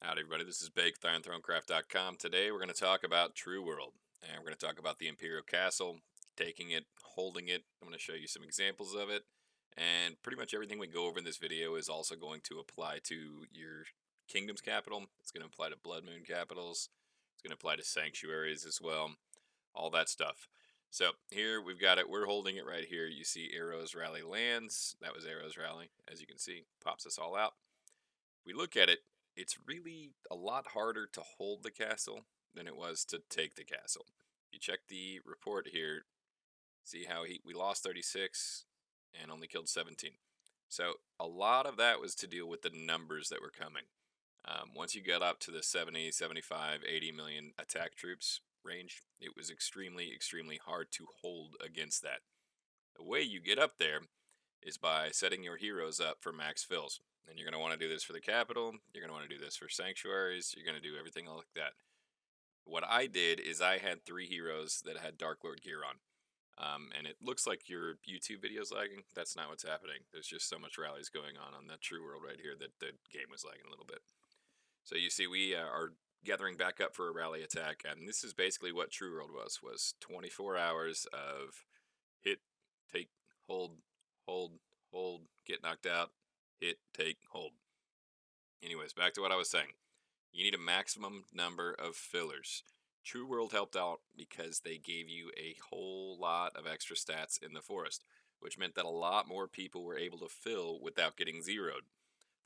Howdy, everybody. This is Bake with IronThroneCraft.com. Today, we're going to talk about True World, and we're going to talk about the Imperial Castle, taking it, holding it. I'm going to show you some examples of it, and pretty much everything we go over in this video is also going to apply to your kingdom's capital. It's going to apply to Blood Moon capitals. It's going to apply to sanctuaries as well. All that stuff. So here we've got it. We're holding it right here. You see Arrows Rally lands. That was Arrows Rally, as you can see, pops us all out. We look at it, it's really a lot harder to hold the castle than it was to take the castle. You check the report here, see how we lost 36 and only killed 17. So a lot of that was to deal with the numbers that were coming. Once you got up to the 70, 75, 80 million attack troops range, it was extremely, extremely hard to hold against that. The way you get up there is by setting your heroes up for max fills. And you're going to want to do this for the capital. You're going to want to do this for sanctuaries. You're going to do everything like that. What I did is I had 3 heroes that had Dark Lord gear on. And it looks like your YouTube video's lagging. That's not what's happening. There's just so much rallies going on that True World right here that the game was lagging a little bit. So you see we are gathering back up for a rally attack. And this is basically what True World was 24 hours of hit, take, hold, hold, hold, get knocked out, hit, take, hold. Anyways, back to what I was saying. You need a maximum number of fillers. True World helped out because they gave you a whole lot of extra stats in the forest, which meant that a lot more people were able to fill without getting zeroed.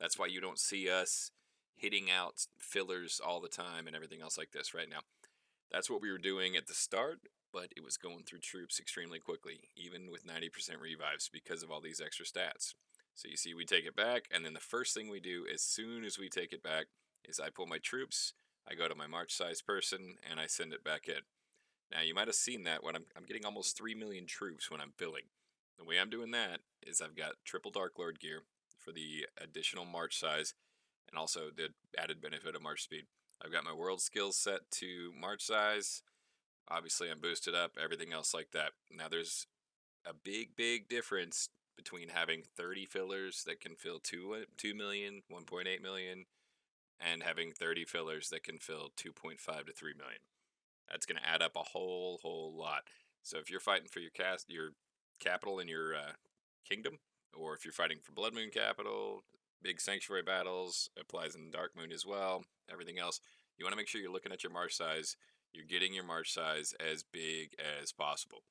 That's why you don't see us hitting out fillers all the time and everything else like this right now. That's what we were doing at the start, but it was going through troops extremely quickly, even with 90% revives because of all these extra stats. So you see we take it back, and then the first thing we do as soon as we take it back is I pull my troops, I go to my march size person, and I send it back in. Now you might have seen that when I'm getting almost 3 million troops when I'm filling. The way I'm doing that is I've got triple Dark Lord gear for the additional march size and also the added benefit of march speed. I've got my world skills set to march size. Obviously, I'm boosted up, everything else like that. Now, there's a big, big difference between having 30 fillers that can fill 2 million, 1.8 million, and having 30 fillers that can fill 2.5 to 3 million. That's going to add up a whole lot. So if you're fighting for your capital in your kingdom, or if you're fighting for Blood Moon capital, big sanctuary battles, applies in Dark Moon as well, everything else, you want to make sure you're looking at your march size. You're getting your march size as big as possible.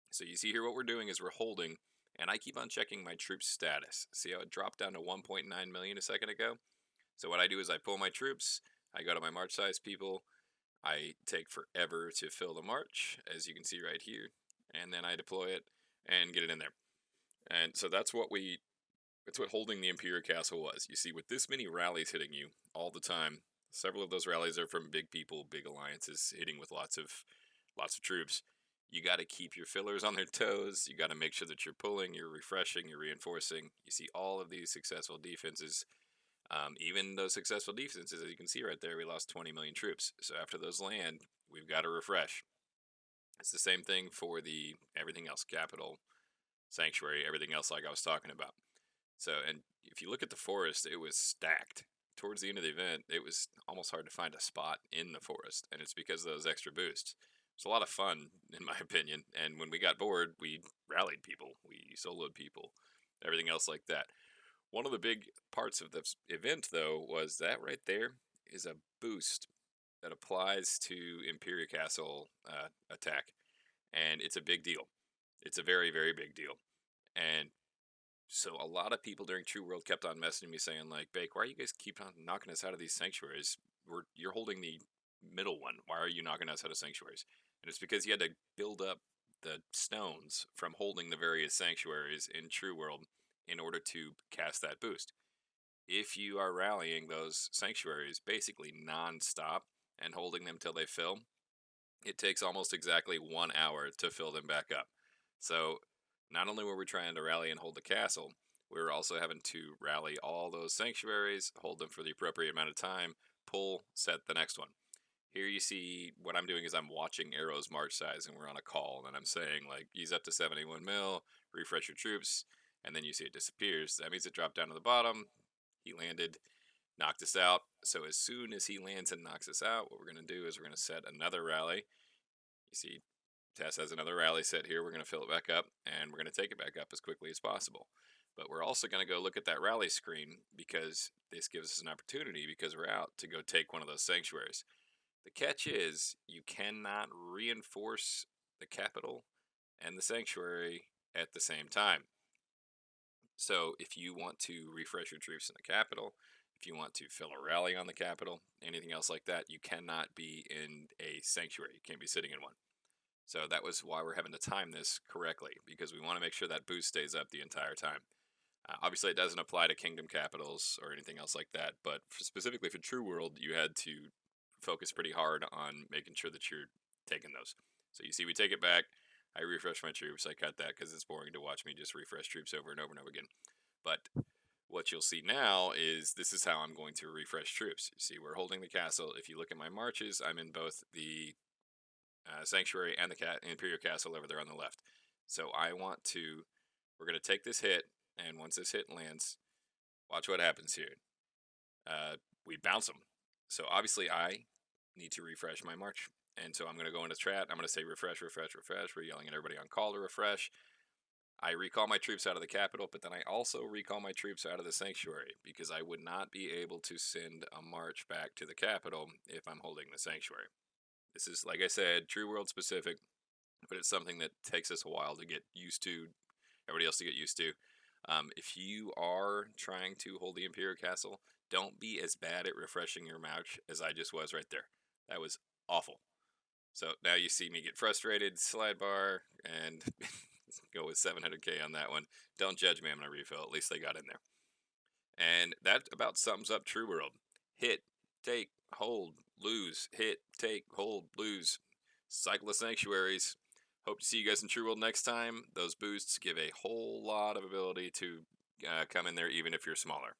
So you see here what we're doing is we're holding, and I keep on checking my troops status. See how it dropped down to 1.9 million a second ago? So what I do is I pull my troops, I go to my march size people, I take forever to fill the march, as you can see right here, and then I deploy it and get it in there. And so that's what holding the Imperial Castle was. You see, with this many rallies hitting you all the time, several of those rallies are from big people, big alliances hitting with lots of troops. You got to keep your fillers on their toes. You got to make sure that you're pulling, you're refreshing, you're reinforcing. You see all of these successful defenses. Even those successful defenses, as you can see right there, we lost 20 million troops. So after those land, we've got to refresh. It's the same thing for the everything else, capital, sanctuary, everything else like I was talking about. So, and if you look at the forest, it was stacked. Towards the end of the event, it was almost hard to find a spot in the forest, and it's because of those extra boosts. It's a lot of fun, in my opinion, and when we got bored, we rallied people, we soloed people, everything else like that. One of the big parts of this event, though, was that right there is a boost that applies to Imperial Castle attack, and it's a big deal. It's a very, very big deal. And so a lot of people during True World kept on messaging me saying, like, Bake, why are you guys keep on knocking us out of these sanctuaries? You're holding the middle one. Why are you knocking us out of sanctuaries? And it's because you had to build up the stones from holding the various sanctuaries in True World in order to cast that boost. If you are rallying those sanctuaries basically non-stop and holding them till they fill, it takes almost exactly 1 hour to fill them back up. So not only were we trying to rally and hold the castle, we were also having to rally all those sanctuaries, hold them for the appropriate amount of time, pull, set the next one. Here you see what I'm doing is I'm watching Arrow's march size, and we're on a call, and I'm saying, like, he's up to 71 mil, refresh your troops, and then you see it disappears. That means it dropped down to the bottom. He landed knocked us out. So as soon as he lands and knocks us out, what we're going to do is we're going to set another rally. You see, Tess has another rally set here. We're going to fill it back up, and we're going to take it back up as quickly as possible. But we're also going to go look at that rally screen because this gives us an opportunity because we're out to go take one of those sanctuaries. The catch is you cannot reinforce the capital and the sanctuary at the same time. So if you want to refresh your troops in the capital, if you want to fill a rally on the capital, anything else like that, you cannot be in a sanctuary. You can't be sitting in one. So that was why we're having to time this correctly, because we want to make sure that boost stays up the entire time. Obviously, it doesn't apply to kingdom capitals or anything else like that, but specifically for True World, you had to focus pretty hard on making sure that you're taking those. So you see, we take it back. I refresh my troops. I cut that because it's boring to watch me just refresh troops over and over and over again. But what you'll see now is this is how I'm going to refresh troops. You see, we're holding the castle. If you look at my marches, I'm in both the Sanctuary and the Imperial Castle over there on the left. So we're going to take this hit, and once this hit lands, watch what happens here. We bounce them. So obviously I need to refresh my march. And so I'm going to go into chat. I'm going to say refresh, refresh, refresh. We're yelling at everybody on call to refresh. I recall my troops out of the capital, but then I also recall my troops out of the sanctuary because I would not be able to send a march back to the capital if I'm holding the sanctuary. This is, like I said, True World specific, but it's something that takes us a while to get used to, everybody else to get used to. If you are trying to hold the Imperial Castle, don't be as bad at refreshing your march as I just was right there. That was awful. So now you see me get frustrated, slide bar, and go with 700k on that one. Don't judge me, I'm going to refill. At least they got in there. And that about sums up True World. Hit, take, hold, lose, hit, take, hold, lose. Cycle of Sanctuaries. Hope to see you guys in True World next time. Those boosts give a whole lot of ability to come in there even if you're smaller.